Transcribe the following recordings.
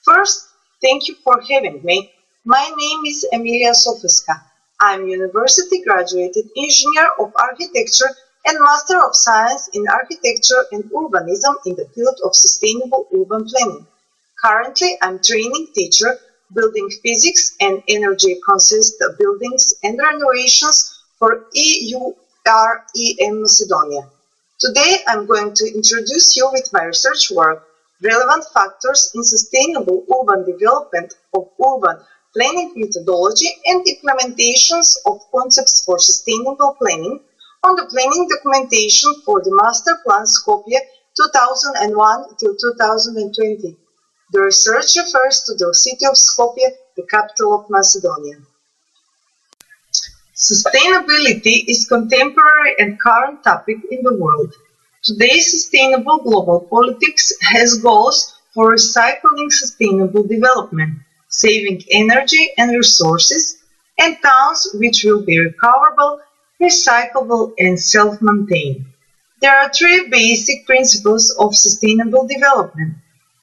First, thank you for having me. My name is Emilia Sofeska. I am university graduated engineer of architecture and Master of Science in Architecture and Urbanism in the field of sustainable urban planning. Currently, I'm training teacher, building physics and energy consist buildings and renovations for EUREM Macedonia. Today, I'm going to introduce you with my research work, relevant factors in sustainable urban development of urban planning methodology and implementations of concepts for sustainable planning on the planning documentation for the Master Plan Skopje 2001 till 2020. The research refers to the city of Skopje, the capital of Macedonia. Sustainability is contemporary and current topic in the world. Today's sustainable global politics has goals for recycling sustainable development, saving energy and resources, and towns which will be recoverable, recyclable, and self-maintained. There are three basic principles of sustainable development: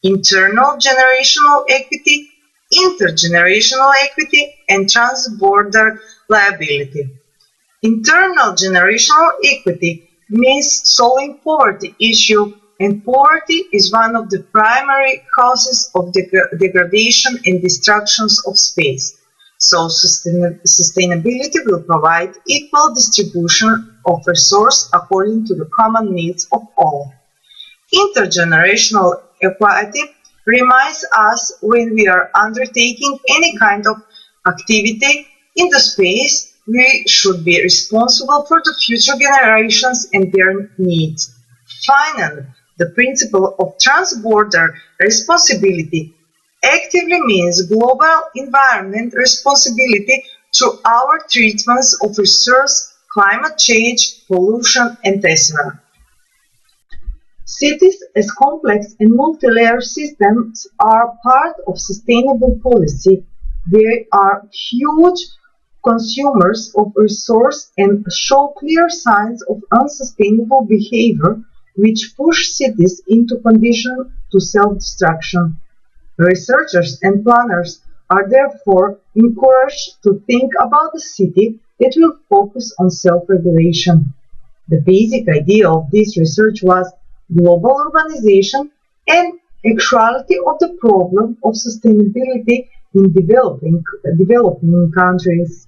internal generational equity, intergenerational equity, and transborder liability. Internal generational equity means solving poverty issue, and poverty is one of the primary causes of degradation and destructions of space. So sustainability will provide equal distribution of resource according to the common needs of all. Intergenerational equality reminds us when we are undertaking any kind of activity in the space, we should be responsible for the future generations and their needs. Finally, the principle of transborder responsibility actively means global environment responsibility through our treatments of resource, climate change, pollution, etc. Cities as complex and multi-layer systems are part of sustainable policy. They are huge consumers of resource and show clear signs of unsustainable behavior which push cities into conditions to self-destruction. Researchers and planners are therefore encouraged to think about a city that will focus on self-regulation. The basic idea of this research was global urbanization and actuality of the problem of sustainability in developing countries.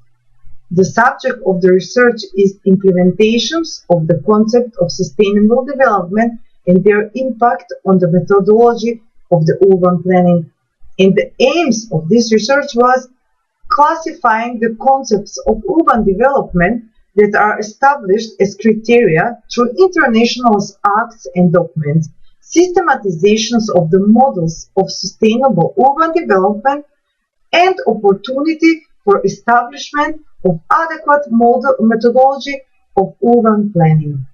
The subject of the research is implementations of the concept of sustainable development and their impact on the methodology of the urban planning. And the aims of this research was classifying the concepts of urban development that are established as criteria through international acts and documents, systematizations of the models of sustainable urban development, and opportunity for establishment of adequate methodology of urban planning.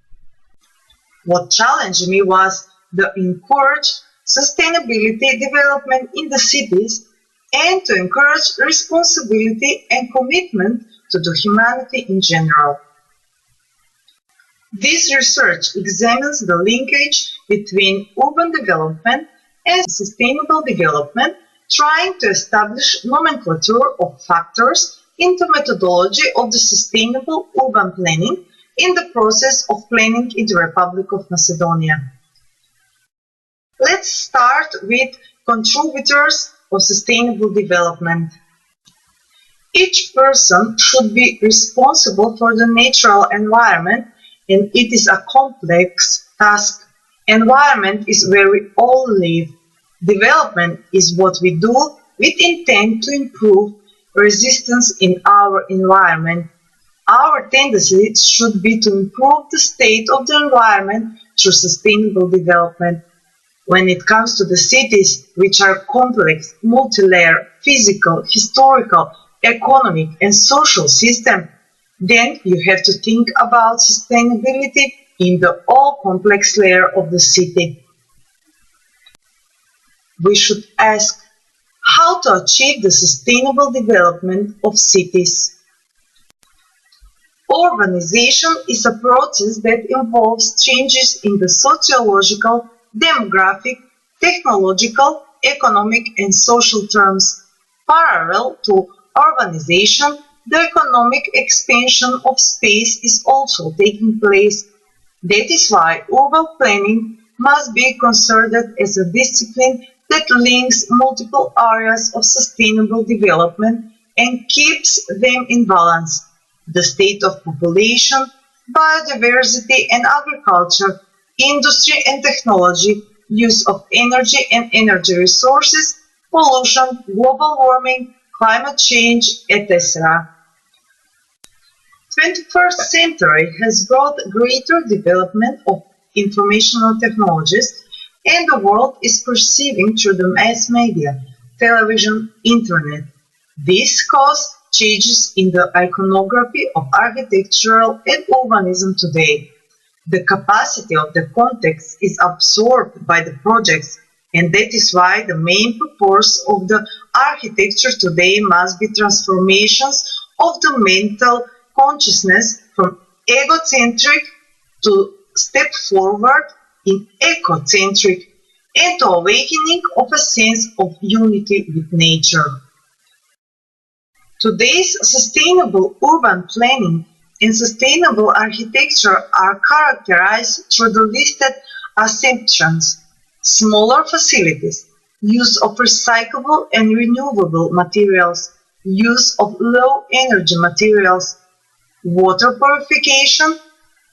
What challenged me was to encourage sustainability development in the cities and to encourage responsibility and commitment to the humanity in general. This research examines the linkage between urban development and sustainable development, trying to establish nomenclature of factors into methodology of the sustainable urban planning in the process of planning in the Republic of Macedonia. Let's start with contributors of sustainable development. Each person should be responsible for the natural environment, and it is a complex task. Environment is where we all live. Development is what we do with intent to improve resistance in our environment. Our tendency should be to improve the state of the environment through sustainable development. When it comes to the cities, which are complex, multi-layer, physical, historical, economic, and social system, then you have to think about sustainability in the all complex layer of the city. We should ask how to achieve the sustainable development of cities. Urbanization is a process that involves changes in the sociological, demographic, technological, economic and social terms. Parallel to urbanization, the economic expansion of space is also taking place. That is why urban planning must be considered as a discipline that links multiple areas of sustainable development and keeps them in balance: the state of population, biodiversity and agriculture, industry and technology, use of energy and energy resources, pollution, global warming, climate change, etc. 21st century has brought greater development of informational technologies, and the world is perceiving through the mass media, television, internet. This caused changes in the iconography of architectural and urbanism today. The capacity of the context is absorbed by the projects, and that is why the main purpose of the architecture today must be transformations of the mental consciousness from egocentric to step forward in ecocentric, and to awakening of a sense of unity with nature. Today's sustainable urban planning and sustainable architecture are characterized through the listed assumptions: smaller facilities, use of recyclable and renewable materials, use of low-energy materials, water purification,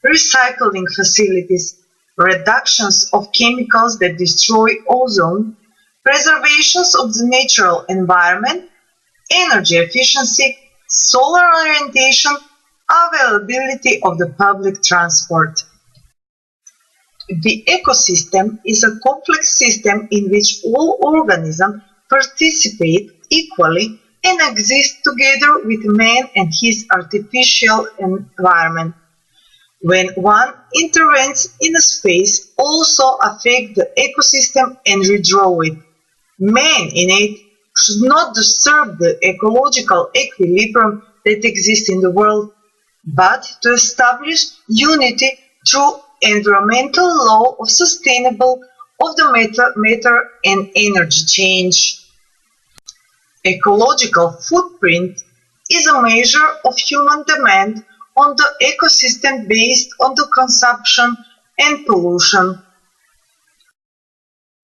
recycling facilities, reductions of chemicals that destroy ozone, preservations of the natural environment, energy efficiency, solar orientation, availability of the public transport. The ecosystem is a complex system in which all organisms participate equally and exist together with man and his artificial environment. When one intervenes in a space, also affect the ecosystem and redraw it. Man in it should not disturb the ecological equilibrium that exists in the world, but to establish unity through environmental law of sustainable of the matter and energy change. Ecological footprint is a measure of human demand on the ecosystem based on the consumption and pollution.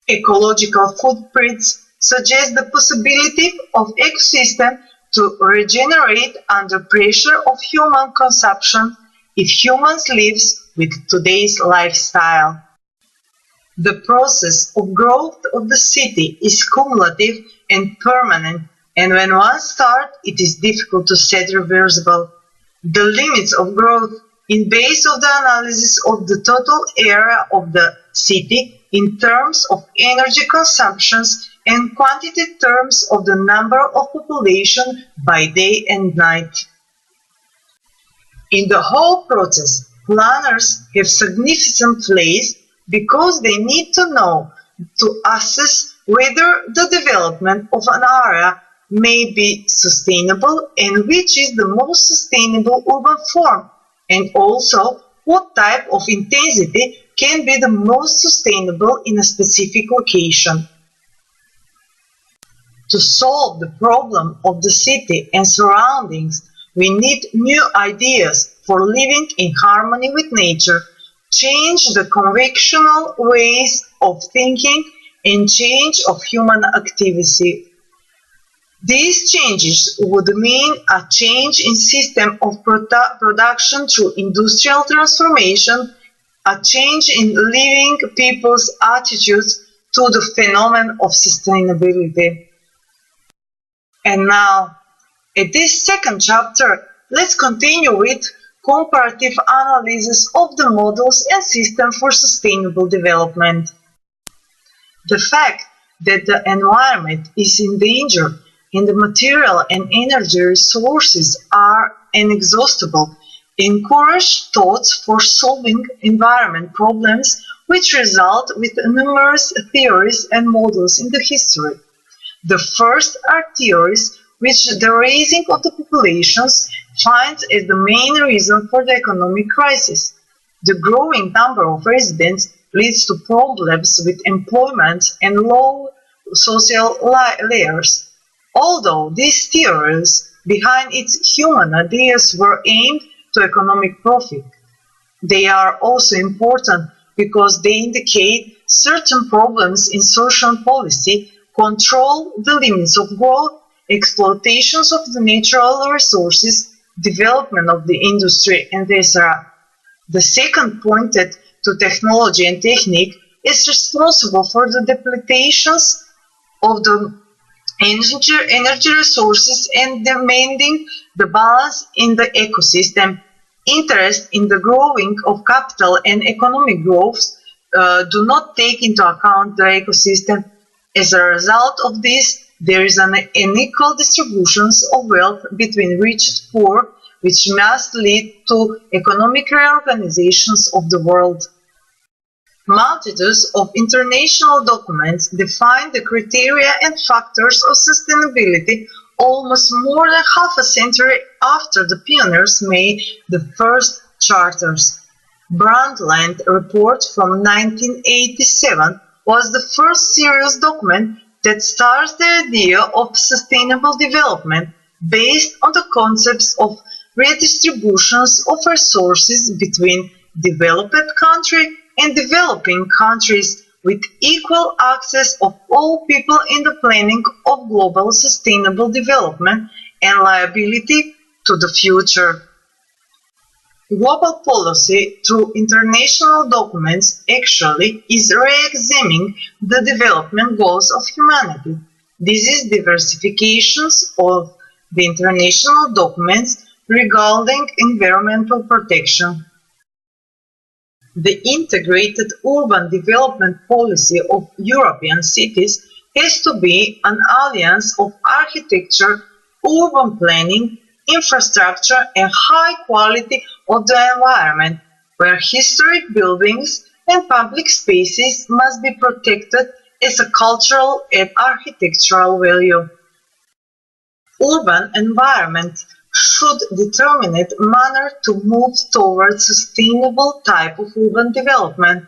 Ecological footprints suggest the possibility of ecosystem to regenerate under pressure of human consumption if humans live with today's lifestyle. The process of growth of the city is cumulative and permanent, and when one starts, it is difficult to set reversible. The limits of growth in base of the analysis of the total area of the city in terms of energy consumptions and quantity terms of the number of population by day and night. In the whole process, planners have significant place because they need to know to assess whether the development of an area may be sustainable and which is the most sustainable urban form, and also what type of intensity can be the most sustainable in a specific location. To solve the problem of the city and surroundings, we need new ideas for living in harmony with nature, change the conventional ways of thinking, and change of human activity. These changes would mean a change in system of production through industrial transformation, a change in living people's attitudes to the phenomenon of sustainability. And now, at this second chapter, let's continue with comparative analysis of the models and systems for sustainable development. The fact that the environment is in danger and the material and energy resources are inexhaustible encourage thoughts for solving environment problems, which result with numerous theories and models in the history. The first are theories which the raising of the populations finds as the main reason for the economic crisis. The growing number of residents leads to problems with employment and low social layers. Although these theories behind its human ideas were aimed to economic profit, they are also important because they indicate certain problems in social policy, control the limits of growth, exploitations of the natural resources, development of the industry, and etc. The second pointed to technology and technique is responsible for the depletions of the energy resources and demanding the balance in the ecosystem. Interest in the growing of capital and economic growth do not take into account the ecosystem. As a result of this, there is an unequal distribution of wealth between rich and poor, which must lead to economic reorganizations of the world. Multitudes of international documents define the criteria and factors of sustainability almost more than half a century after the pioneers made the first charters. Brundtland Report from 1987 was the first serious document that starts the idea of sustainable development based on the concepts of redistributions of resources between developed countries and developing countries with equal access of all people in the planning of global sustainable development and liability to the future. Global policy through international documents actually is re-examining the development goals of humanity. This is diversifications of the international documents regarding environmental protection. The integrated urban development policy of European cities has to be an alliance of architecture, urban planning, infrastructure and high quality of the environment, where historic buildings and public spaces must be protected as a cultural and architectural value. Urban environment should determine the manner to move towards sustainable type of urban development.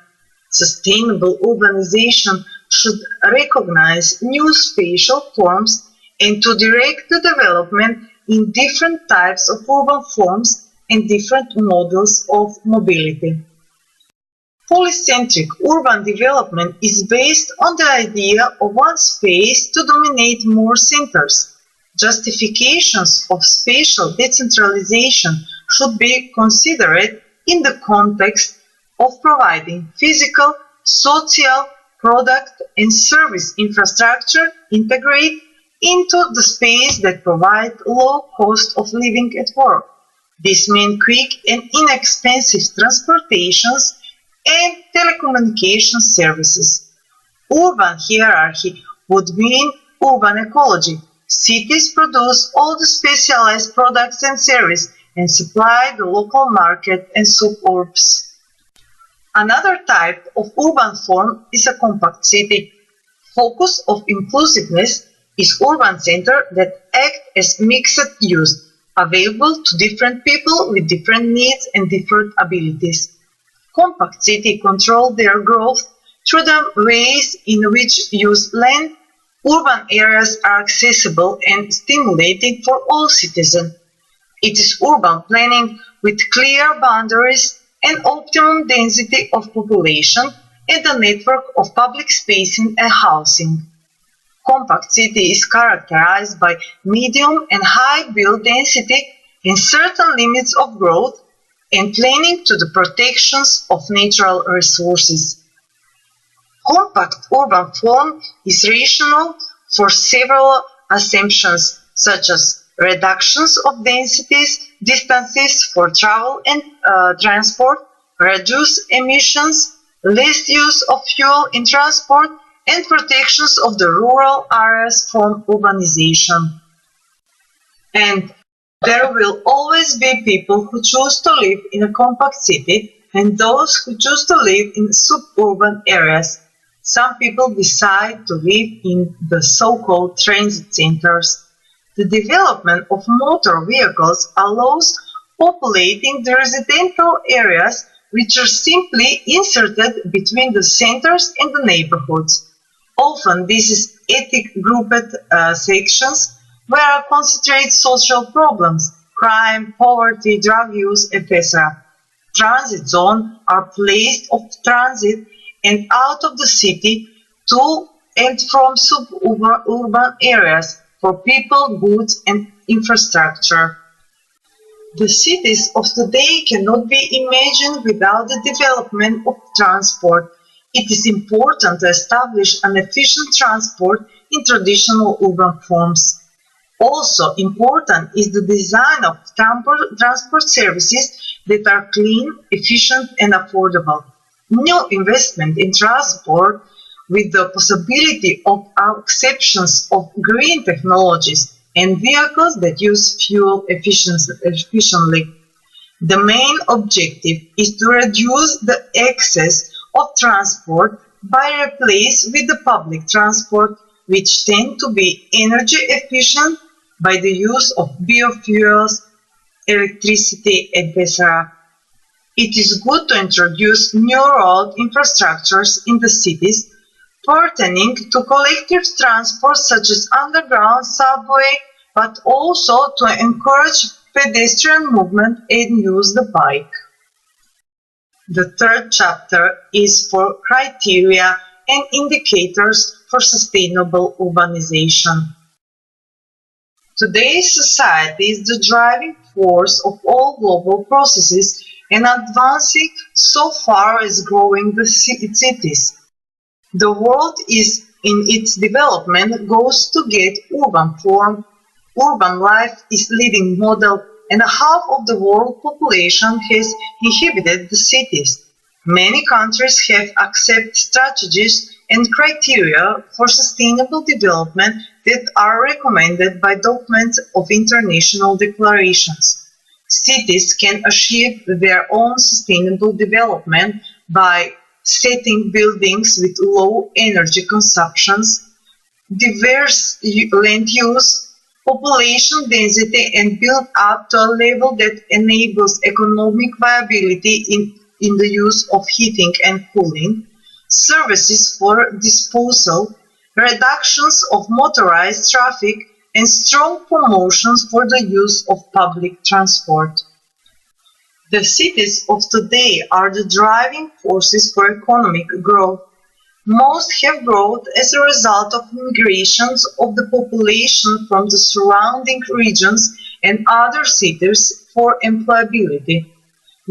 Sustainable urbanization should recognize new spatial forms and to direct the development in different types of urban forms and different models of mobility. Polycentric urban development is based on the idea of one space to dominate more centers. Justifications of spatial decentralization should be considered in the context of providing physical, social, product and service infrastructure integrate into the space that provide low cost of living at work. This means quick and inexpensive transportations and telecommunication services. Urban hierarchy would mean urban ecology. Cities produce all the specialized products and services and supply the local market and suburbs. Another type of urban form is a compact city. Focus of inclusiveness is urban center that act as mixed use, available to different people with different needs and different abilities. Compact city control their growth through the ways in which use land. Urban areas are accessible and stimulating for all citizens. It is urban planning with clear boundaries and optimum density of population and a network of public spacing and housing. Compact city is characterized by medium and high build density and certain limits of growth and planning to the protections of natural resources. Compact urban form is rational for several assumptions such as reductions of densities, distances for travel and transport, reduced emissions, less use of fuel in transport, and protections of the rural areas from urbanization. And there will always be people who choose to live in a compact city and those who choose to live in suburban areas. Some people decide to live in the so-called transit centers. The development of motor vehicles allows populating the residential areas which are simply inserted between the centers and the neighborhoods. Often this is ethnic grouped sections where concentrate social problems, crime, poverty, drug use, etc. Transit zones are places of transit and out of the city to and from suburban areas for people, goods and infrastructure. The cities of today cannot be imagined without the development of transport. It is important to establish an efficient transport in traditional urban forms. Also important is the design of transport services that are clean, efficient and affordable. New investment in transport with the possibility of acceptance of green technologies and vehicles that use fuel efficiently. The main objective is to reduce the excess of transport by replace with the public transport, which tend to be energy efficient by the use of biofuels, electricity, etc. It is good to introduce new road infrastructures in the cities pertaining to collective transport such as underground subway, but also to encourage pedestrian movement and use the bike. The third chapter is for criteria and indicators for sustainable urbanization. Today's society is the driving force of all global processes and advancing so far as growing the cities. The world is in its development goes to get urban form. Urban life is leading model and half of the world population has inhabited the cities. Many countries have accepted strategies and criteria for sustainable development that are recommended by documents of international declarations. Cities can achieve their own sustainable development by setting buildings with low energy consumptions, diverse land use, population density and build up to a level that enables economic viability in the use of heating and cooling, services for disposal, reductions of motorized traffic, and strong promotions for the use of public transport. The cities of today are the driving forces for economic growth. Most have growth as a result of migrations of the population from the surrounding regions and other cities for employability.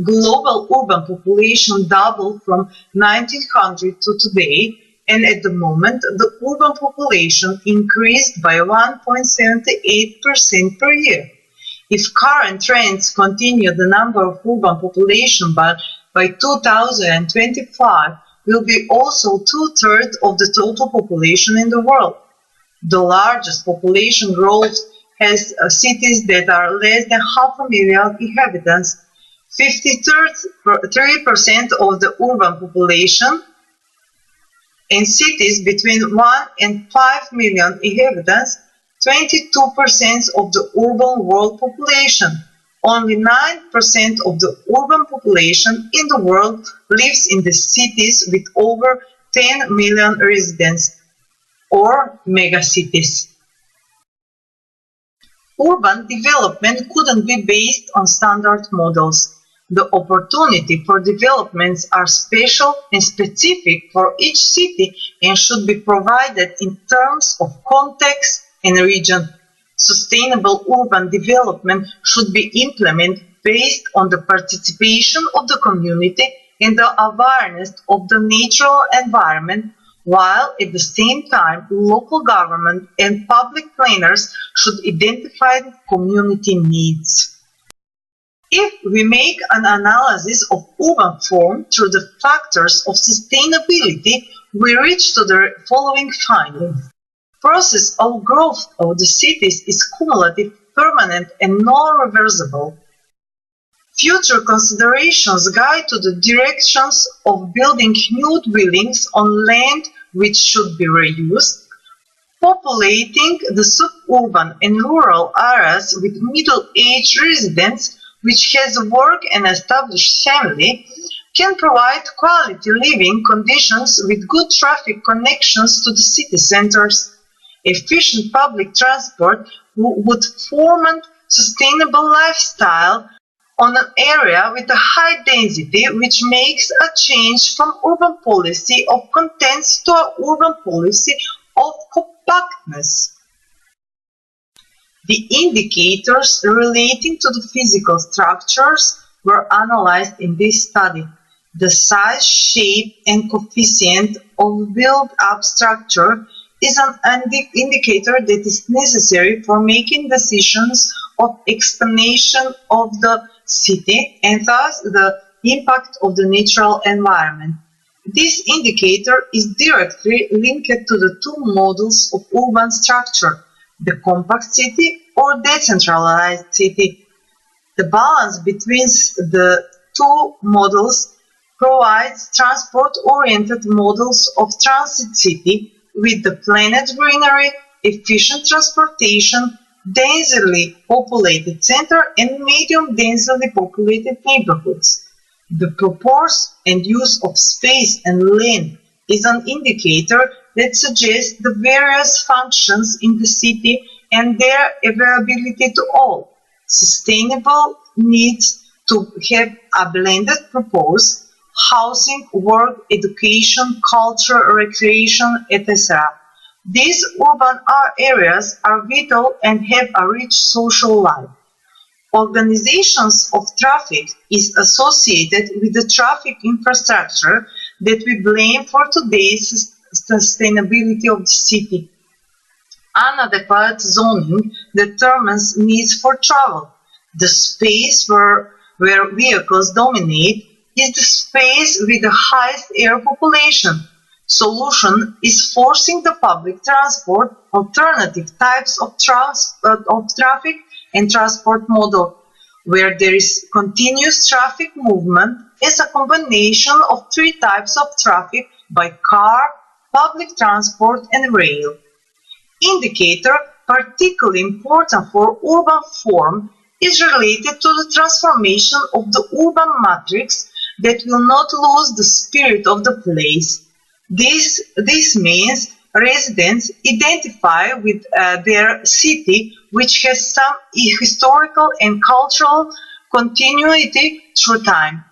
Global urban population doubled from 1900 to today, and at the moment the urban population increased by 1.78% per year. If current trends continue, the number of urban population by 2025 will be also two-thirds of the total population in the world. The largest population growth has cities that are less than 500,000 inhabitants, 53% of the urban population, and cities between 1 and 5 million inhabitants, 22% of the urban world population. Only 9% of the urban population in the world lives in the cities with over 10 million residents, or megacities. Urban development couldn't be based on standard models. The opportunity for developments are special and specific for each city and should be provided in terms of context and region. Sustainable urban development should be implemented based on the participation of the community and the awareness of the natural environment, while at the same time local government and public planners should identify community needs. If we make an analysis of urban form through the factors of sustainability, we reach to the following findings. Process of growth of the cities is cumulative, permanent, and non-reversible. Future considerations guide to the directions of building new dwellings on land which should be reused, populating the suburban and rural areas with middle-aged residents which has work and established family, can provide quality living conditions with good traffic connections to the city centers. Efficient public transport would form a sustainable lifestyle on an area with a high density, which makes a change from urban policy of contents to an urban policy of compactness. The indicators relating to the physical structures were analyzed in this study. The size, shape, and coefficient of built-up structure is an indicator that is necessary for making decisions of expansion of the city and thus the impact of the natural environment. This indicator is directly linked to the two models of urban structure, the compact city or decentralized city. The balance between the two models provides transport-oriented models of transit city with the planned greenery, efficient transportation, densely populated center and medium densely populated neighborhoods. The purpose and use of space and land is an indicator that suggests the various functions in the city and their availability to all. Sustainable needs to have a blended purpose: housing, work, education, culture, recreation, etc. These urban areas are vital and have a rich social life. Organizations of traffic is associated with the traffic infrastructure that we blame for today's sustainability of the city. Inadequate zoning determines needs for travel. The space where vehicles dominate is the space with the highest air population. Solution is forcing the public transport, alternative types of traffic and transport model, where there is continuous traffic movement as a combination of three types of traffic by car, public transport and rail. Indicator particularly important for urban form is related to the transformation of the urban matrix that will not lose the spirit of the place. This means residents identify with their city, which has some historical and cultural continuity through time.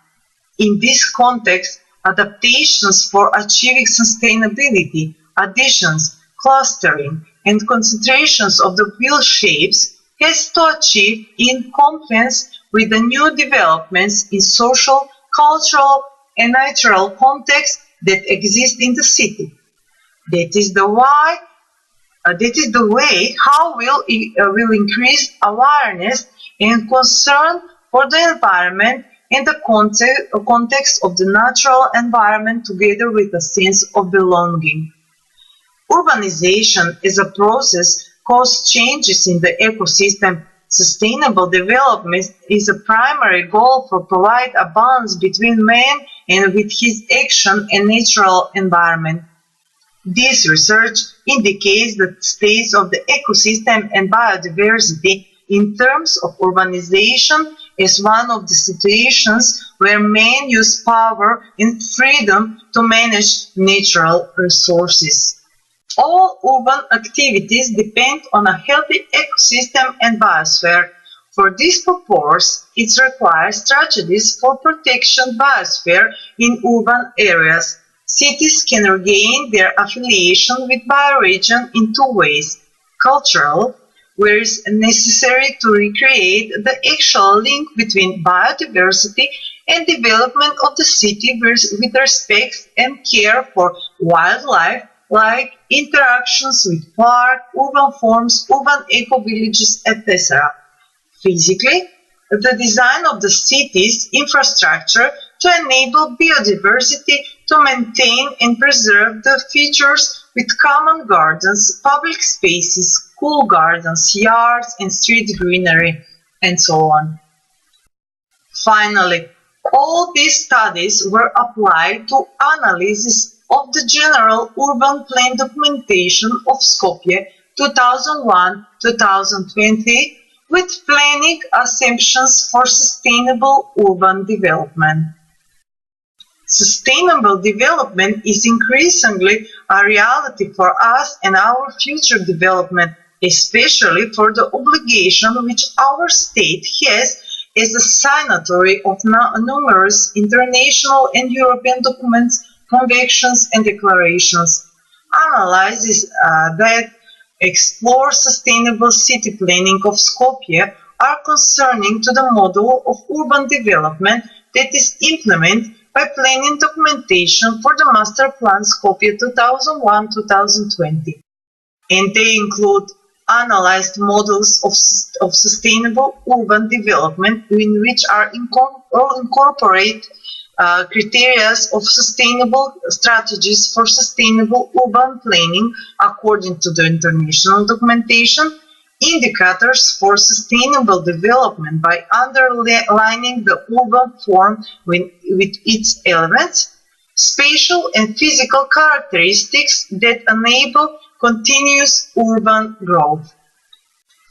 In this context, adaptations for achieving sustainability, additions, clustering, and concentrations of the wheel shapes has to achieve in compliance with the new developments in social, cultural, and natural context that exist in the city. That is the way how will increase awareness and concern for the environment and the context of the natural environment together with a sense of belonging. Urbanization as a process causes changes in the ecosystem. Sustainable development is a primary goal for provide a balance between man and with his action and natural environment. This research indicates the states of the ecosystem and biodiversity in terms of urbanization as one of the situations where men use power and freedom to manage natural resources. All urban activities depend on a healthy ecosystem and biosphere. For this purpose, it requires strategies for protection biosphere in urban areas. Cities can regain their affiliation with bioregion in two ways: cultural, where it is necessary to recreate the actual link between biodiversity and development of the city with respect and care for wildlife, like interactions with park, urban forms, urban eco-villages, etc. Physically, the design of the city's infrastructure to enable biodiversity to maintain and preserve the features with common gardens, public spaces, cool gardens, yards, and street greenery, and so on. Finally, all these studies were applied to analysis of the general urban plan documentation of Skopje 2001-2020 with planning assumptions for sustainable urban development. Sustainable development is increasingly a reality for us and our future development, especially for the obligation which our state has as a signatory of numerous international and European documents, conventions and declarations. Analyses that explore sustainable city planning of Skopje are concerning to the model of urban development that is implemented by planning documentation for the Master Plan Skopje 2001-2020. And they include analyzed models of sustainable urban development in which are incorporate criteria of sustainable strategies for sustainable urban planning according to the international documentation, indicators for sustainable development by underlining the urban form with its elements, spatial and physical characteristics that enable continuous urban growth.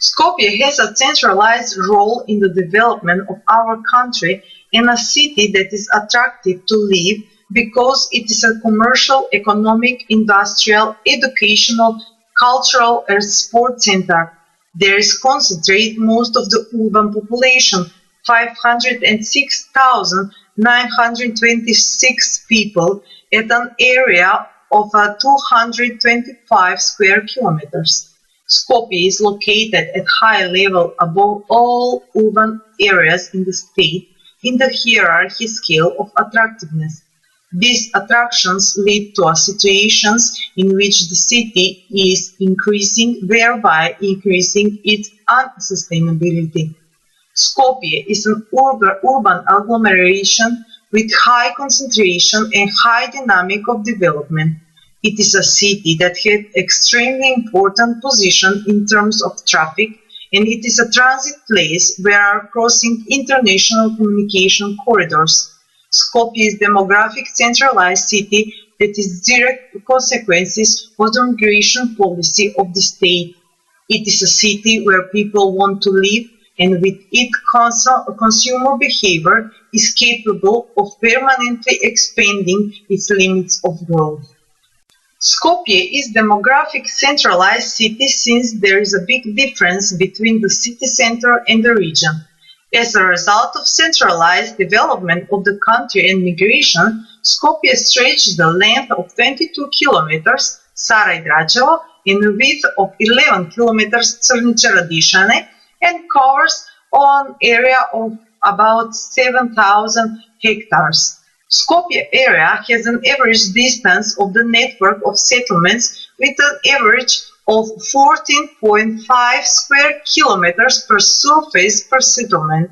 Skopje has a centralized role in the development of our country and a city that is attractive to live because it is a commercial, economic, industrial, educational, cultural and sports center. There is concentrated most of the urban population, 506,926 people at an area of 225 square kilometers. Skopje is located at high level above all urban areas in the state in the hierarchy scale of attractiveness. These attractions lead to situations in which the city is increasing, thereby increasing its unsustainability. Skopje is an urban agglomeration with high concentration and high dynamic of development. It is a city that has extremely important position in terms of traffic, and it is a transit place where are crossing international communication corridors. Skopje is a demographic centralized city that is direct consequences of the migration policy of the state. It is a city where people want to live and with its consumer behavior is capable of permanently expanding its limits of growth. Skopje is a demographic centralized city since there is a big difference between the city center and the region. As a result of centralized development of the country and migration, Skopje stretches the length of 22 kilometers, Sarajevo, in the width of 11 kilometers, Crnice-Radišane, and covers an area of about 7,000 hectares. Skopje area has an average distance of the network of settlements with an average of 14.5 square kilometers per surface per settlement.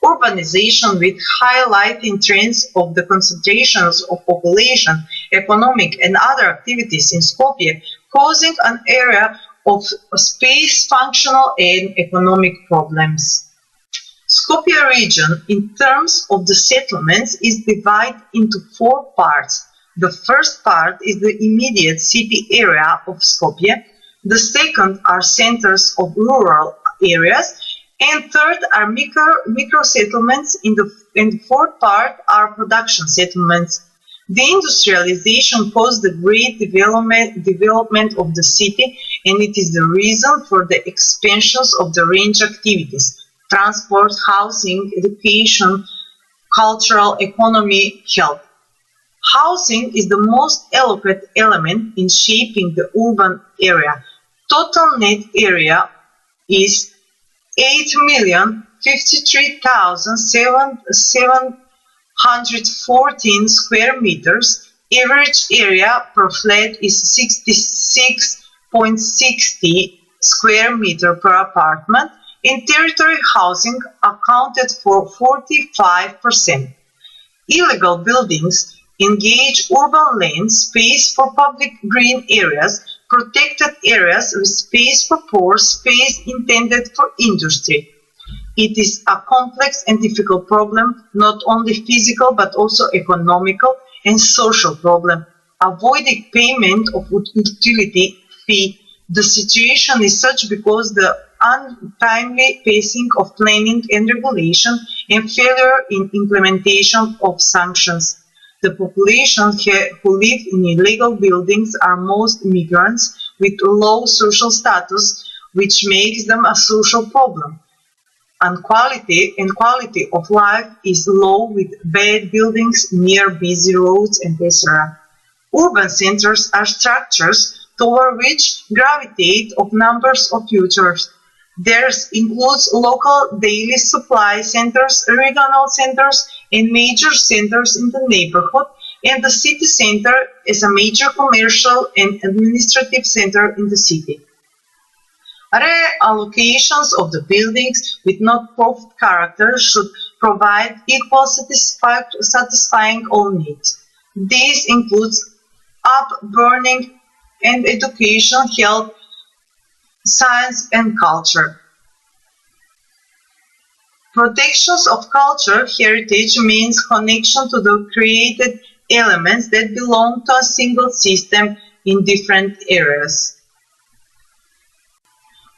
Urbanization with highlighting trends of the concentrations of population, economic and other activities in Skopje, causing an area of space, functional and economic problems. Skopje region, in terms of the settlements, is divided into 4 parts. The first part is the immediate city area of Skopje. The second are centers of rural areas, and third are micro settlements. In the fourth part are production settlements. The industrialization caused the great development of the city, and it is the reason for the expansions of the range activities: transport, housing, education, cultural, economy, health. Housing is the most eloquent element in shaping the urban area. Total net area is 8,053,714 square meters. Average area per flat is 66.60 square meter per apartment. In territory housing accounted for 45%. Illegal buildings engage urban land space for public green areas, protected areas with space for poor, space intended for industry. It is a complex and difficult problem, not only physical but also economical and social problem. Avoiding payment of utility fee. The situation is such because the untimely pacing of planning and regulation and failure in implementation of sanctions. The population who live in illegal buildings are most migrants with low social status, which makes them a social problem. And quality of life is low with bad buildings near busy roads and etc. Urban centers are structures toward which gravitate of numbers of users. Theirs includes local daily supply centers, regional centers, and major centers in the neighborhood, and the city center is a major commercial and administrative center in the city. Reallocations of the buildings with not-profit character should provide equal satisfying all needs. This includes upbringing and education, health, science and culture. Protections of culture heritage means connection to the created elements that belong to a single system in different areas.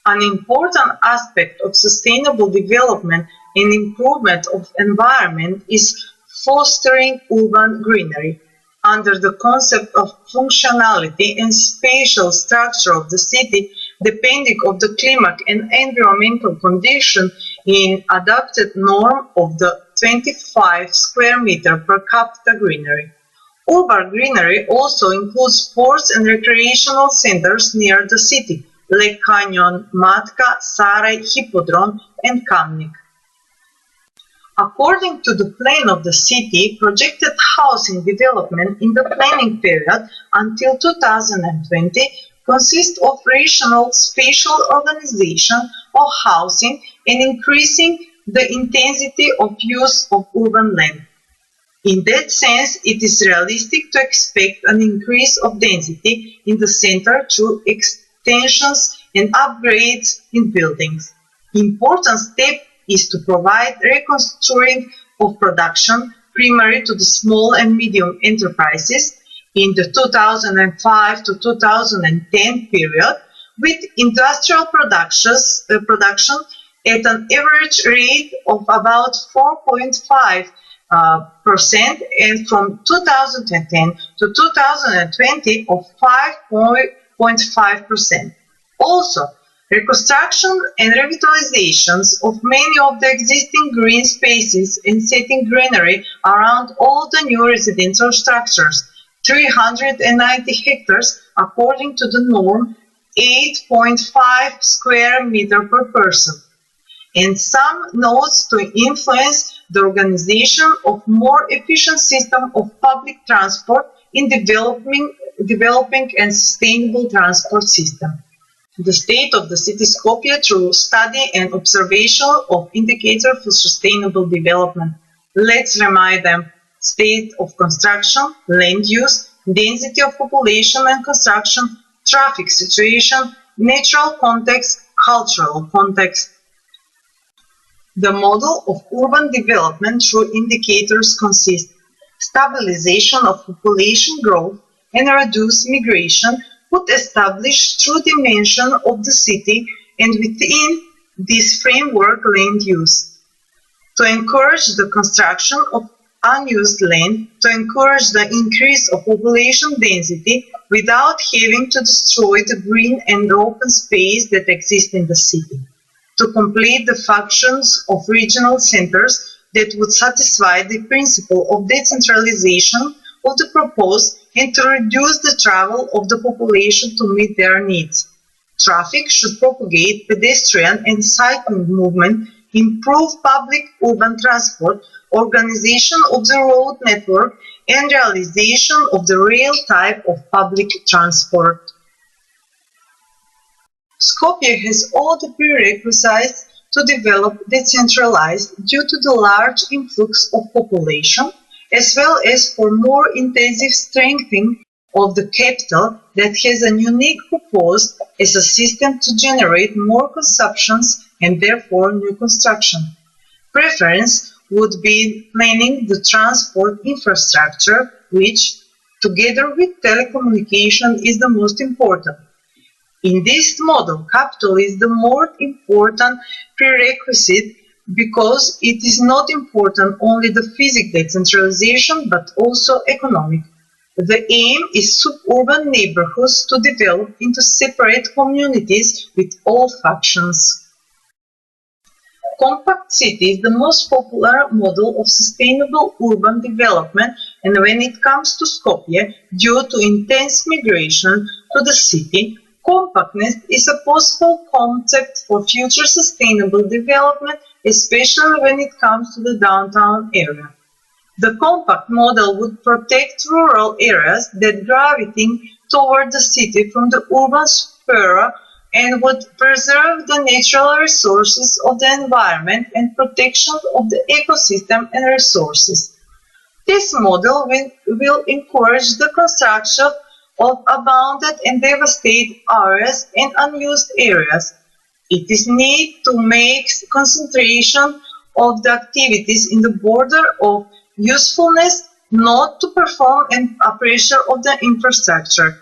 An important aspect of sustainable development and improvement of environment is fostering urban greenery. Under the concept of functionality and spatial structure of the city, depending on the climate and environmental condition, in adopted norm of the 25 square meter per capita greenery. Urban greenery also includes sports and recreational centers near the city, Lake Canyon, Matka, Sarai, Hippodrome, and Kamnik. According to the plan of the city, projected housing development in the planning period until 2020 consists of rational spatial organization of housing and increasing the intensity of use of urban land. In that sense, it is realistic to expect an increase of density in the center through extensions and upgrades in buildings. Important step is to provide reconstructing of production primarily to the small and medium enterprises in the 2005 to 2010 period, with industrial production at an average rate of about 4.5% and from 2010 to 2020 of 5.5%. Also, reconstruction and revitalizations of many of the existing green spaces and setting greenery around all the new residential structures, 390 hectares according to the norm 8.5 square meter per person, and some notes to influence the organization of more efficient system of public transport in developing and sustainable transport system. The state of the city Skopje through study and observation of indicators for sustainable development. Let's remind them: state of construction, land use, density of population and construction, traffic situation, natural context, cultural context. The model of urban development through indicators consists stabilization of population growth and reduced migration would establish true dimension of the city and within this framework land use. To encourage the construction of unused land, to encourage the increase of population density without having to destroy the green and open space that exist in the city. To complete the functions of regional centers that would satisfy the principle of decentralization of the proposed and to reduce the travel of the population to meet their needs. Traffic should propagate pedestrian and cycling movement, improve public urban transport, organization of the road network, and realization of the rail type of public transport. Skopje has all the prerequisites to develop decentralized due to the large influx of population, as well as for more intensive strengthening of the capital that has a unique purpose as a system to generate more consumptions and therefore new construction. Preference would be planning the transport infrastructure, which, together with telecommunication, is the most important. In this model, capital is the more important prerequisite because it is not important only the physical decentralization but also economic. The aim is suburban neighborhoods to develop into separate communities with all factions. Compact city is the most popular model of sustainable urban development, and when it comes to Skopje, due to intense migration to the city, compactness is a possible concept for future sustainable development, especially when it comes to the downtown area. The compact model would protect rural areas that gravitate toward the city from the urban sphere and would preserve the natural resources of the environment and protection of the ecosystem and resources. This model will encourage the construction of abandoned and devastated areas and unused areas. It is needed to make concentration of the activities in the border of usefulness, not to perform a pressure of the infrastructure.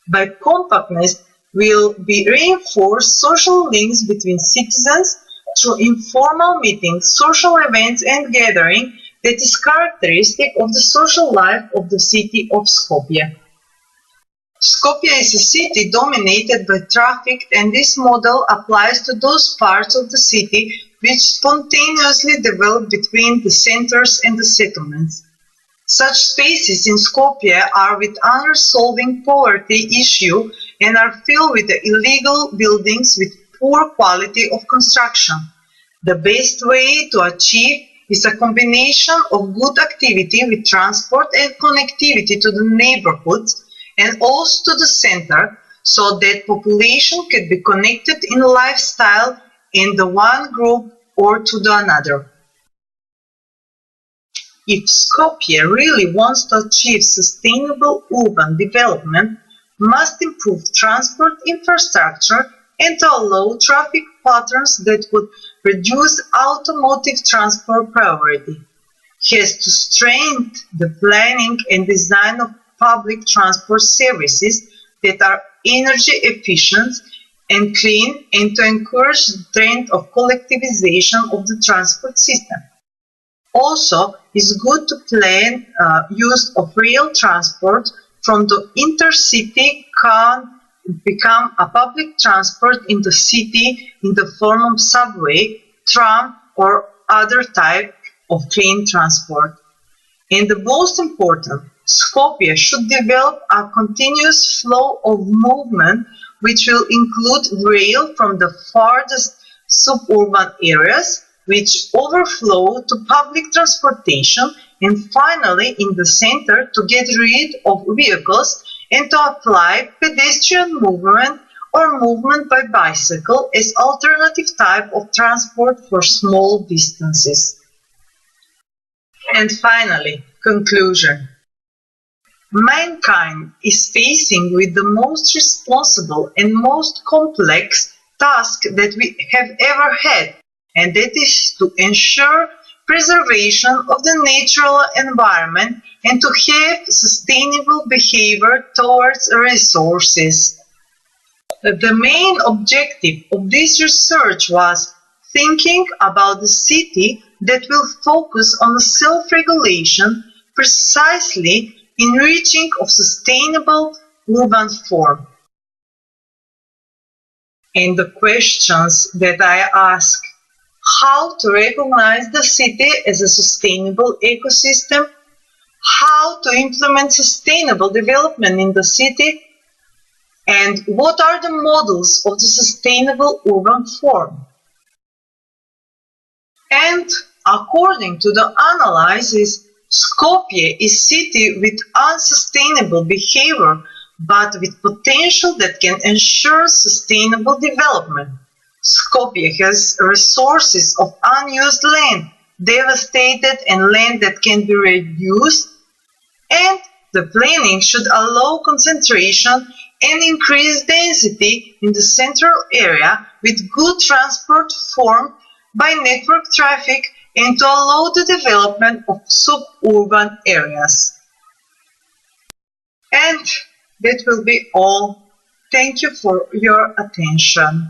By compactness will be reinforced social links between citizens through informal meetings, social events and gatherings that is characteristic of the social life of the city of Skopje. Skopje is a city dominated by traffic, and this model applies to those parts of the city which spontaneously develop between the centers and the settlements. Such spaces in Skopje are with unresolved poverty issue and are filled with the illegal buildings with poor quality of construction. The best way to achieve is a combination of good activity with transport and connectivity to the neighborhoods and also to the center, so that population could be connected in lifestyle in the one group or to the another. If Skopje really wants to achieve sustainable urban development, must improve transport infrastructure and to allow traffic patterns that would reduce automotive transport priority. Has to strengthen the planning and design of public transport services that are energy efficient and clean, and to encourage the trend of collectivization of the transport system. Also, it's good to plan use of rail transport from the intercity can become a public transport in the city in the form of subway, tram or other type of clean transport. And the most important, Skopje should develop a continuous flow of movement which will include rail from the farthest suburban areas, which overflow to public transportation, and finally in the center to get rid of vehicles and to apply pedestrian movement or movement by bicycle as alternative type of transport for small distances. And finally, conclusion. Mankind is facing with the most responsible and most complex task that we have ever had, and that is to ensure preservation of the natural environment and to have sustainable behavior towards resources. The main objective of this research was thinking about the city that will focus on self-regulation, precisely enriching of sustainable urban form. And the questions that I ask: how to recognize the city as a sustainable ecosystem, how to implement sustainable development in the city, and what are the models of the sustainable urban form. And according to the analysis, Skopje is city with unsustainable behavior, but with potential that can ensure sustainable development. Skopje has resources of unused land, devastated and land that can be reused, and the planning should allow concentration and increase density in the central area with good transport formed by network traffic and to allow the development of suburban areas. And that will be all. Thank you for your attention.